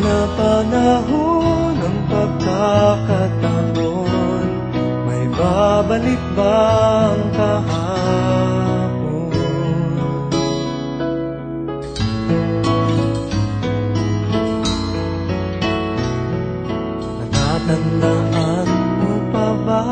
na panahon ng pagkakataon, may babalik bang kahapon? Natatandaan mo pa ba?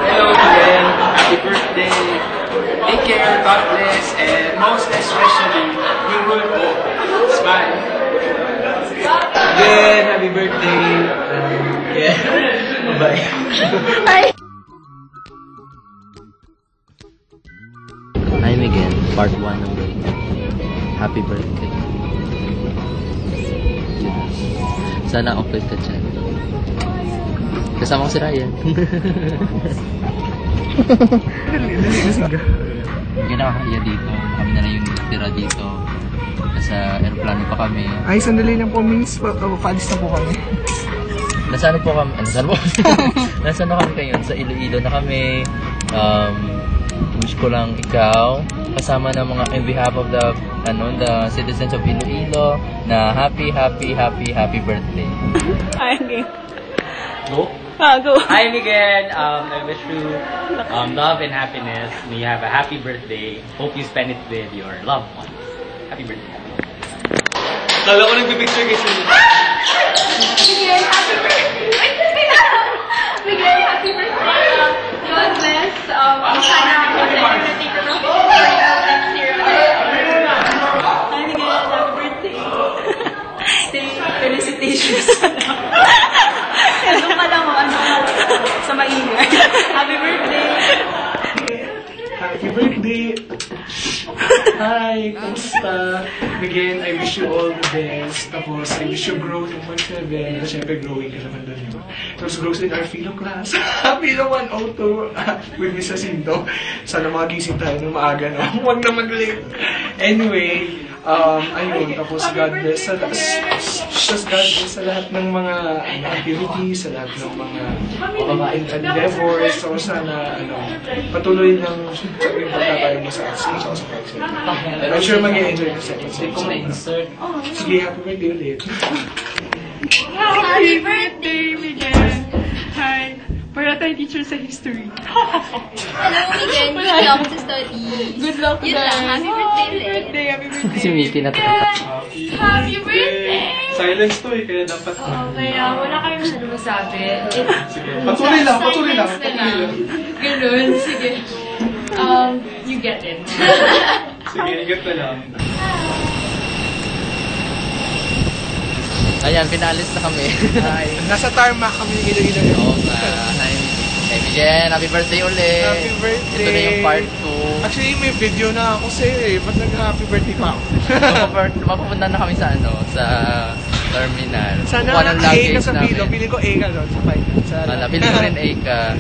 Hello again, happy birthday. Take care, God bless, and most especially, you will go. Smile. Again, happy birthday. Yeah. Bye-bye. I'm again, part 1 ng birthday. Happy birthday. Sana okay ka dyan. Kasama ko si Ryan. Hindi nakakaya dito. Kami na lang yung natira dito. Nasa aeroplano pa kami. Ay, sandali lang po, miss. Paalis na po kami. Nasaan po kami? Nasaan po? Nasaan na kami ngayon? Sa Iloilo na kami. Wish ko lang ikaw kasama ng mga in behalf of the citizens of Iloilo na happy birthday. Okay. Go. Go. Hi again. I wish you love and happiness. May you have a happy birthday. Hope you spend it with your loved ones. Happy birthday. Kala ko nagpipicture kasi. Miguel, happy birthday. Miguel, happy birthday. God bless. Sana mag-take a look next year. Hi Miguel, happy birthday. Felicitations. Ano ka lang sa maingay. Happy birthday. Happy birthday! Hi! Kamusta? Again, I wish you all the best. Tapos, I wish you growth in 1-7. Tapos, syempre, growing ka naman doon yun. Tapos, growth in our philo class. Philo 102 with Miss Jacinto. Sana makagising tayo ng maaga, no? Huwag na mag-late. Anyway, ayun. Tapos, God bless sa lahat ng mga activities, sa lahat ng mga endeavors. So, sana, patuloy lang yung pagkatayo mo sa asin. I'm sure mag-i-enjoy ko sa episode. Sige, happy birthday ulit. Happy birthday, Miguel. Hi. Para tayong teacher sa history. Hello, Miguel. Good luck sa studies. Good luck, Yun lang. Happy birthday ulit. Happy birthday. Si Mickey na Happy birthday! Silence to eh, kaya dapat... Kaya wala kayo masyado masabi. Patuloy lang. Ganun, sige. You get it. Sige, igat na lang. Ayan, pinalis na kami. Nasa tarmac kami ng Iloilo. Oo nga. Hi, Jen. Happy birthday ulit. Happy birthday. Ito na yung part 2. Actually, may video na ako sa'yo eh. Ba't nag-happy birthday pa ako? Mapupunta na kami sa terminal. Sana Kuha ng A ka luggage sa video. Pili ko A ka doon sa finance. Pili ko rin A ka.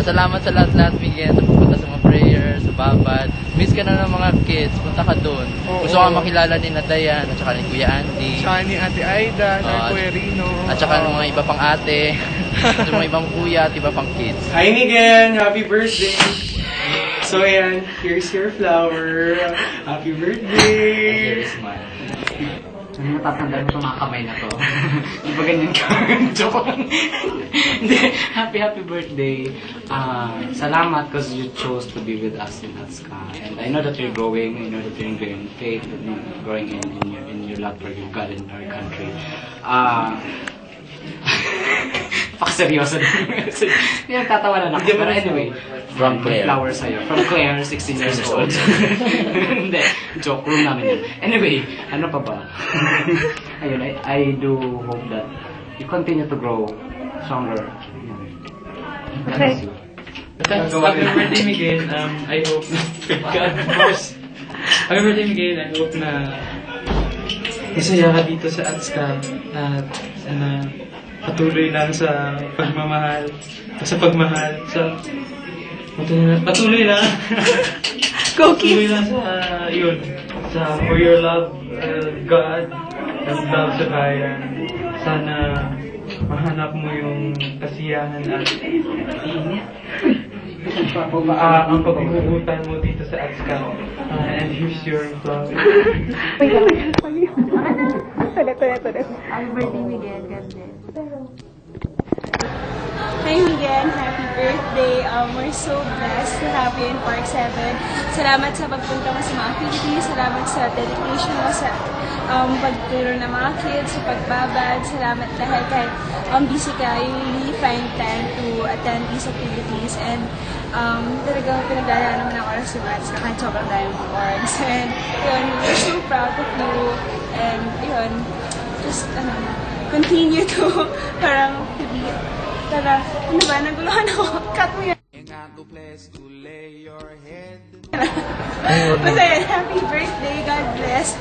Salamat sa lahat-lahat, Miguel, sa pupunta sa mga prayers, sa babad. Miss ka na ng mga kids, punta ka doon. Gusto ka makilala ni Dayan, at saka ni Kuya Andy. Tsaka ni Ate Aida, ni Kuya Rino. At saka ng mga iba pang ate, at mga ibang kuya at iba pang kids. Hi again, happy birthday. So yan, here's your flower. Happy birthday. Here's mine. Ano natatandaan mo itong mga kamay na to? Di ba ganyan ka? Joke lang. Hindi, happy birthday. Salamat because you chose to be with us in Atska. And I know that you're growing, I know that you're growing in faith, growing in your love for your God and our country. Pakaseryoso din. Hindi, nagtatawa na ako. But anyway, From Claire. Flower sa'yo. From Claire, 16 years old. Hindi, joke. Room namin yun. Anyway, ano pa ba? Ayun, I do hope that you continue to grow stronger. Okay. Happy birthday, Miguel. I hope Happy birthday, Miguel. I hope na masaya ka dito sa Atska at sana patuloy lang sa pagmamahal, patuloy lang. Patuloy lang for your love, God, and love the Bayan. sana mahanap mo yung kasiyahan at ang pagbubutan mo dito sa ATSCA. And here's your flower. Hi Miguel, happy birthday. We're so blessed to have you in Park 7. Salamat sa pagpunta mo sa mga activities. Salamat sa dedication mo sa pagturo ng mga kids, sa pagbabad. Salamat dahil kahit busy ka, you really find time to attend these activities. And talagang pinagdadaan naman ang oras sa bats na kahit sobrang dahil ng awards. And yun, we're so proud of you. And yun, just continue to parang tara, ano ba? Naguluhan ako. Cut mo yan. Basta yun, happy birthday. God bless.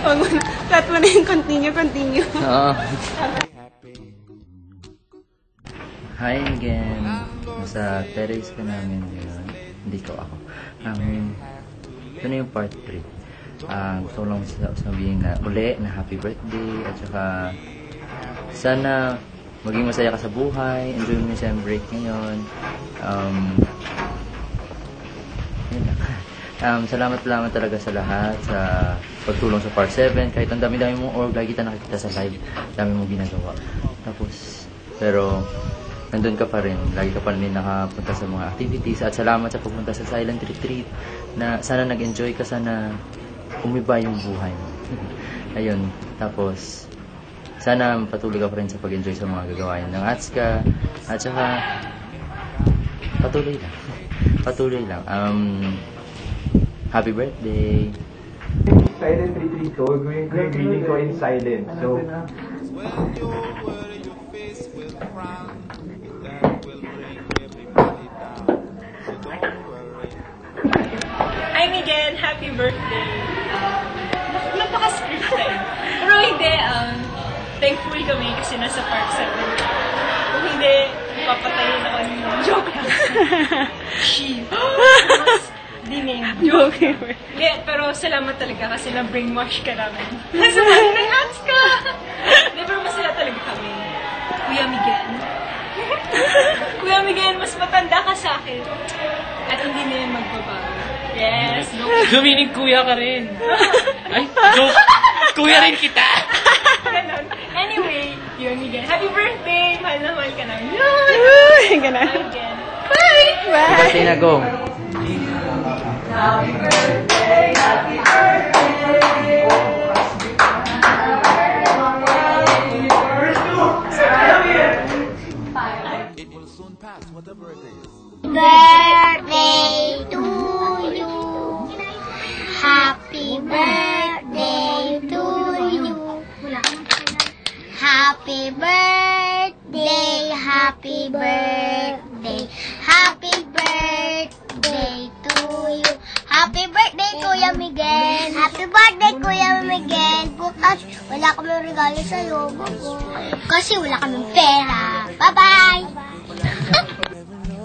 Huwag mo na. Cut mo na yung continue. Oo. Hi again. Nasa terrace ka namin ngayon. Hindi ko ako. Ito na yung part 3. Gusto ko lang sabihin na uli na happy birthday. At saka sana maging masaya ka sa buhay. Enjoy mo yung sem break ngayon. Salamat talaga sa lahat sa pagtulong sa Park 7. Kahit ang dami-dami mong org, lagi kita nakikita sa live. Dami mong ginagawa. Tapos, pero nandun ka pa rin. Lagi ka pa rin nakapunta sa mga activities. At salamat sa pagpunta sa Silent Retreat. Na sana nag-enjoy ka, sana umiba yung buhay mo. Ayun. Tapos, sana patuloy ka pa rin sa pag-enjoy sa mga gagawain ng ATSCA. At saka, patuloy lang. Patuloy lang. Happy birthday! Silent retreat ko, gawin ko yung reading ko in silent. So, Hi Miguel, happy birthday. Napaka-scripted. Pero hindi, thankful kami kasi nasa Park 7. Kung hindi, papatayin ako niyo. Joke lang. She. Dining. Joke. Hindi, pero salamat talaga kasi na-brainwash ka namin. Nasa namin ng ATSCA! Hindi, pero masaya talaga kami. Kuya Miguel. Kuya Miguel, mas matanda ka sa akin. At hindi na yan magbabago. Yes. Meaning kuya ka rin. Ay, joke. Kuya rin kita. Ganon. Anyway, Kuya Miguel, happy birthday! Mahal na mahal ka namin. Ganon. Bye again. Bye! Bye! Birthday na, go! Happy birthday, happy birthday. It will soon pass, whatever it is. Birthday to you. Happy birthday to you. Happy birthday, happy birthday, happy birthday to you. Happy birthday, Kuya Miguel. Happy birthday, Kuya Miguel. Bukas, wala kaming regalo sa'yo. Kasi wala kaming pera. Bye-bye!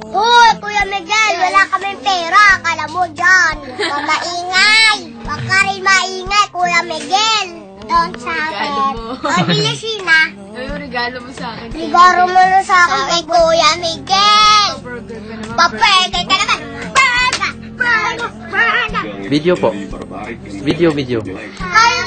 Uy, Kuya Miguel, wala kaming pera. Akala mo dyan. Huwag maingay. Huwag ka rin maingay, Kuya Miguel. Don't shout it. O, bilisin na. Ano yung regalo mo sa akin? Regalo mo na sa akin kay Kuya Miguel. Papagay ka naman. Burger! Video po. Video. Hello,